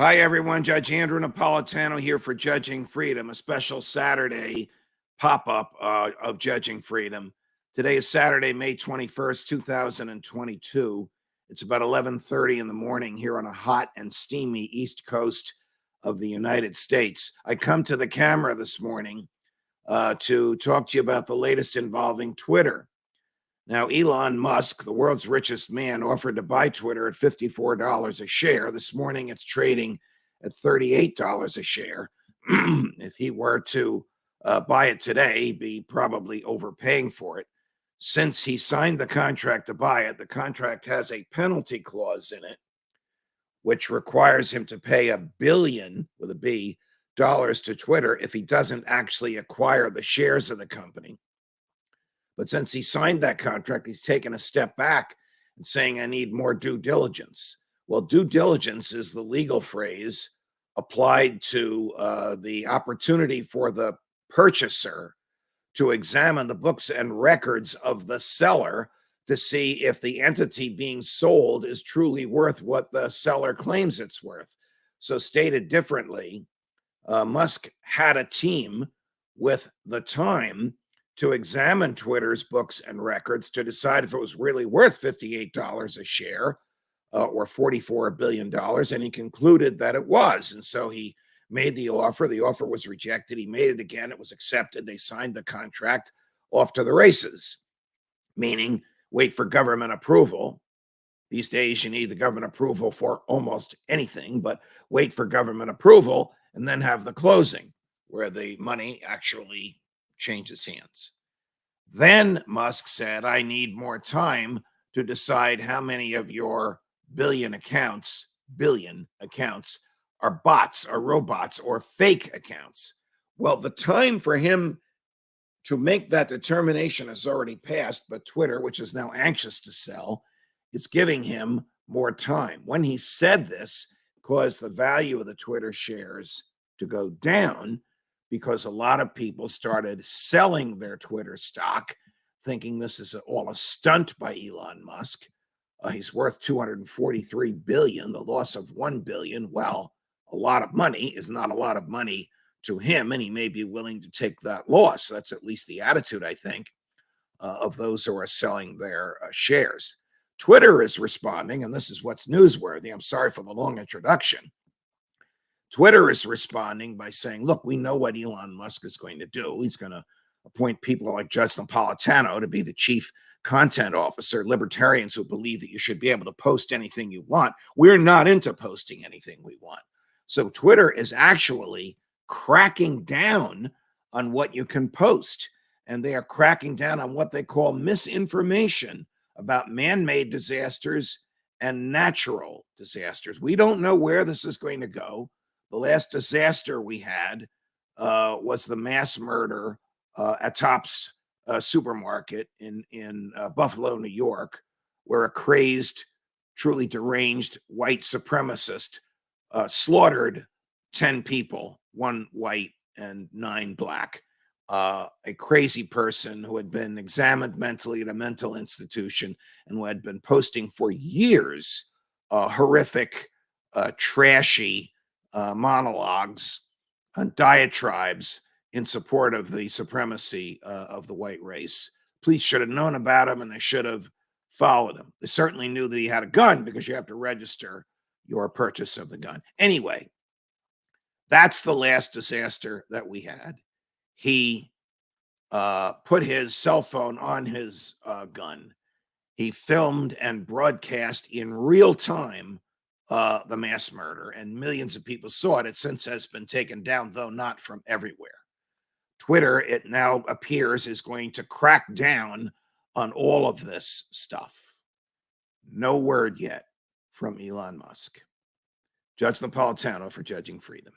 Hi, everyone. Judge Andrew Napolitano here for Judging Freedom, a special Saturday pop-up of Judging Freedom. Today is Saturday, May 21st, 2022. It's about 11:30 in the morning here on a hot and steamy East Coast of the United States. I come to the camera this morning to talk to you about the latest involving Twitter. Now, Elon Musk, the world's richest man, offered to buy Twitter at $54 a share. This morning, it's trading at $38 a share. If he were to buy it today, he'd be probably overpaying for it. Since he signed the contract to buy it, the contract has a penalty clause in it, which requires him to pay $1 billion, with a B, dollars to Twitter if he doesn't actually acquire the shares of the company. But since he signed that contract, he's taken a step back and saying, I need more due diligence. Well, due diligence is the legal phrase applied to the opportunity for the purchaser to examine the books and records of the seller to see if the entity being sold is truly worth what the seller claims it's worth. So stated differently, Musk had a team with the time to examine Twitter's books and records to decide if it was really worth $58 a share or $44 billion. And he concluded that it was. And so he made the offer. The offer was rejected. He made it again. It was accepted. They signed the contract. Off to the races, meaning wait for government approval. These days, you need the government approval for almost anything, but wait for government approval and then have the closing where the money actually changes hands. Then Musk said, I need more time to decide how many of your billion accounts are bots, or robots, or fake accounts. Well, the time for him to make that determination has already passed, but Twitter, which is now anxious to sell, is giving him more time. When he said this, caused the value of the Twitter shares to go down, because a lot of people started selling their Twitter stock, thinking this is all a stunt by Elon Musk. He's worth $243 billion, the loss of $1 billion. Well, a lot of money is not a lot of money to him, and he may be willing to take that loss. That's at least the attitude, I think, of those who are selling their shares. Twitter is responding, and this is what's newsworthy. I'm sorry for the long introduction. Twitter is responding by saying, look, we know what Elon Musk is going to do. He's going to appoint people like Judge Napolitano to be the chief content officer, libertarians who believe that you should be able to post anything you want. We're not into posting anything we want. So Twitter is actually cracking down on what you can post. And they are cracking down on what they call misinformation about man-made disasters and natural disasters. We don't know where this is going to go. The last disaster we had was the mass murder at Tops supermarket in Buffalo, New York, where a crazed, truly deranged white supremacist slaughtered 10 people, 1 white and 9 black. A crazy person who had been examined mentally at a mental institution and who had been posting for years horrific, trashy monologues and diatribes in support of the supremacy of the white race. Police should have known about him, and they should have followed him. They certainly knew that he had a gun, because you have to register your purchase of the gun. Anyway, that's the last disaster that we had. He put his cell phone on his gun. He filmed and broadcast in real time the mass murder, and millions of people saw it. It since has been taken down, though not from everywhere. Twitter, it now appears, is going to crack down on all of this stuff. No word yet from Elon Musk. Judge Napolitano for Judging Freedom.